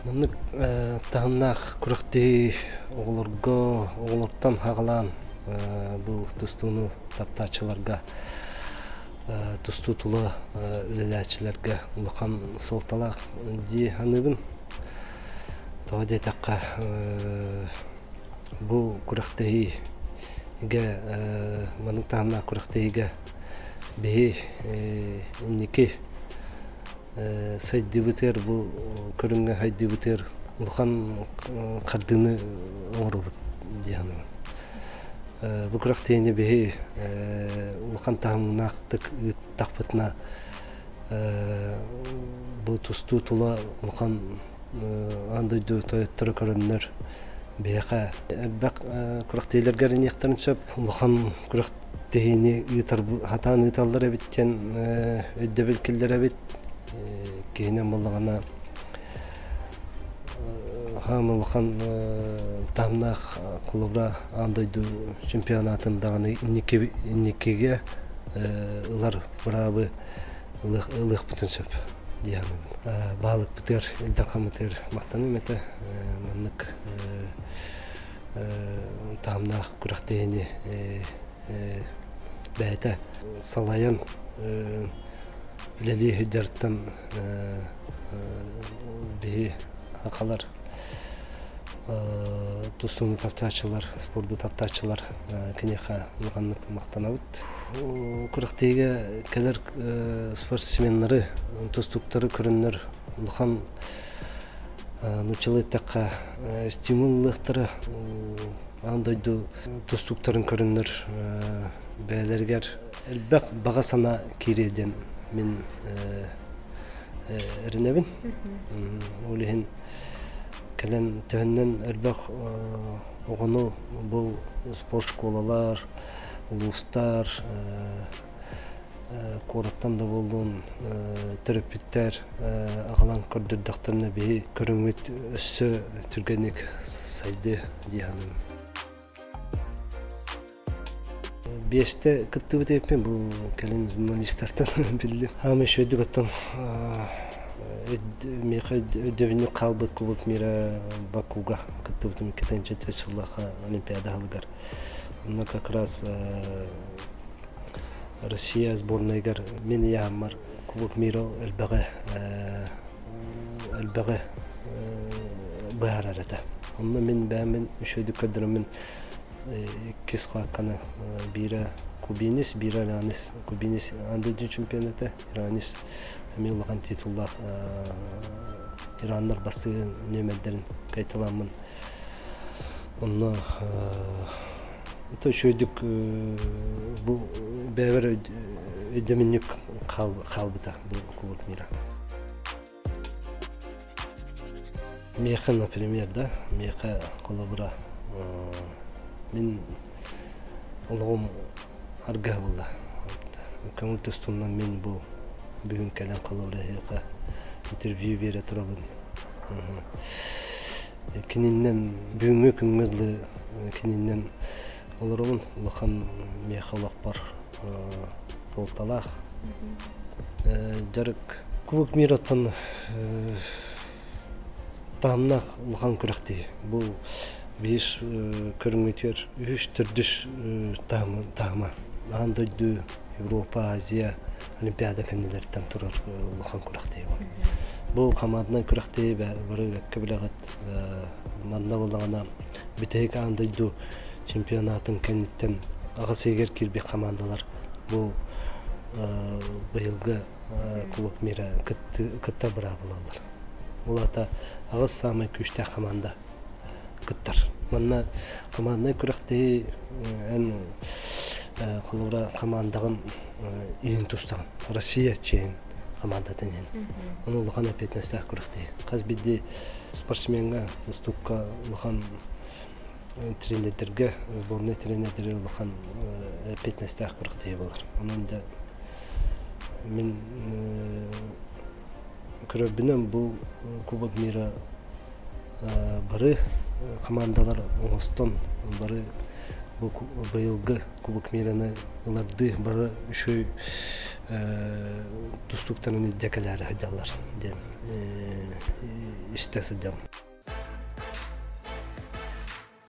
Мынык тахыннах күрәхти оғлырдан хағалан бұл тұстуыны таптачыларға тұсту тұлы үлеләчілерге ұлықан солталақ ди аныбын. Тоға дейтаққа бұл күрәхтеге мынык тахыннах күрәхтеге бейі иннеки сайды бұтер, бұл көрінгі хайды бұтер ұлған қардыны оңыры бұт дейіні. Бұл күрәқтейіне бейі ұлған тағымнақтық тақпытына бұл тұсту тұла ұлған андойды тойыттыры көрінлер бейіға. Әлбәқ күрәқтейлерге ренектарын сөп ұлған күрәқтейіне хатан ұйталар әбіттен өдді білкелдер әбіт кейінен болғана хамылған тамнақ құлыбыра андойды чемпионатындағаны иннекеге ұлар бұрабы ұлық бұтын сөп дейяным. Балық бұтыр, елдақан бұтыр мақтаным әті мәнік тамнақ күрәқтейіне бәйті салайын Лели хиддерттан бейі ақалар, тұстуны таптачылар, спорды таптачылар кенеха ұлғанлық мақтана бұд. Күріқтейге кәлер спортсменлары, тұстуқтары көрінлер ұлған нұчылы стимуллықтары андойды тұстуқтарын көрінлер бәлергер. Әлбәқ баға сана кейреден мен әрінәбін. Олығын кәлін тәуіннен әрбәқ оғыну бұл спорт школалар, ұлыстар, қораттан да болуын терапевттер ағалан көрдірдіқтарына бейі көріңмет өссі түргенек сайды дейіным. Беште кытты өтеппен бұл кәлін журналисттартан білдім. Хамы шөйдік оттан өдебіні қалбыт Кубок мира Бакуга кытты өтім 2004 жыллаға Олимпиада халығар. Онна как раз Россия сборныйгар мен яғамар Кубок мира әлбәғі бұғар әрәті. Онна мен бәмен шөйдік көдірімін кис қаққаны бира кубинис, бира иранис. Кубинис андойдың чемпионаты, иранис әме ұлған титуллақ ираннар бастығы нөмәлдерін қайталамын. Онна шөйдік бұл бәвір өйдемінік қалбыта бұл Кубок мира. Меха, например, да, меха қолабыра мен ұлғым арға болды. Көңіл тұстымнан мен бұл бүгін кәлін қалауыға интервью бере тұрабын. Кеніннен бүгінгі күнгірлі кеніннен олырымын ұлған меқалақ бар солталақ. Жарық Кубок мираттан тағымнақ ұлған күрәқті. Бұл бейіш көріңметер үш түрдіш тағыма. Андойды Европа, Азия, Олимпиада кәнелерден тұрар ұлған күрәқтей бар. Бұл қамадынан күрәқтей бәрі өткі біліғат маңна болағана бітейік андойды чемпионатын кәнеттен ағыс егер келбек қамандалар. Бұл бұйылғы Кубок мира күтті бұра болалар. Олата ағыз самай күшті қаманда кыттар. Манна команданы күрәхтәй ән қолыра командағын ең тұстаған. Россия чейін командатын ең. Оны ұлған әпетнәстәк күрәхтәй. Қаз бидді спортсменға, тұстыққа ұлған тренердерге, сборный тренердері ұлған әпетнәстәк күрәхтәй болар. Оның да мен көрәбінен бұл Кубок мира бары командалар оңыстон бары быйылгы Кубок мираны ыларды бары үшөй тустуктарын декалары хадалар ден işte sıcağım.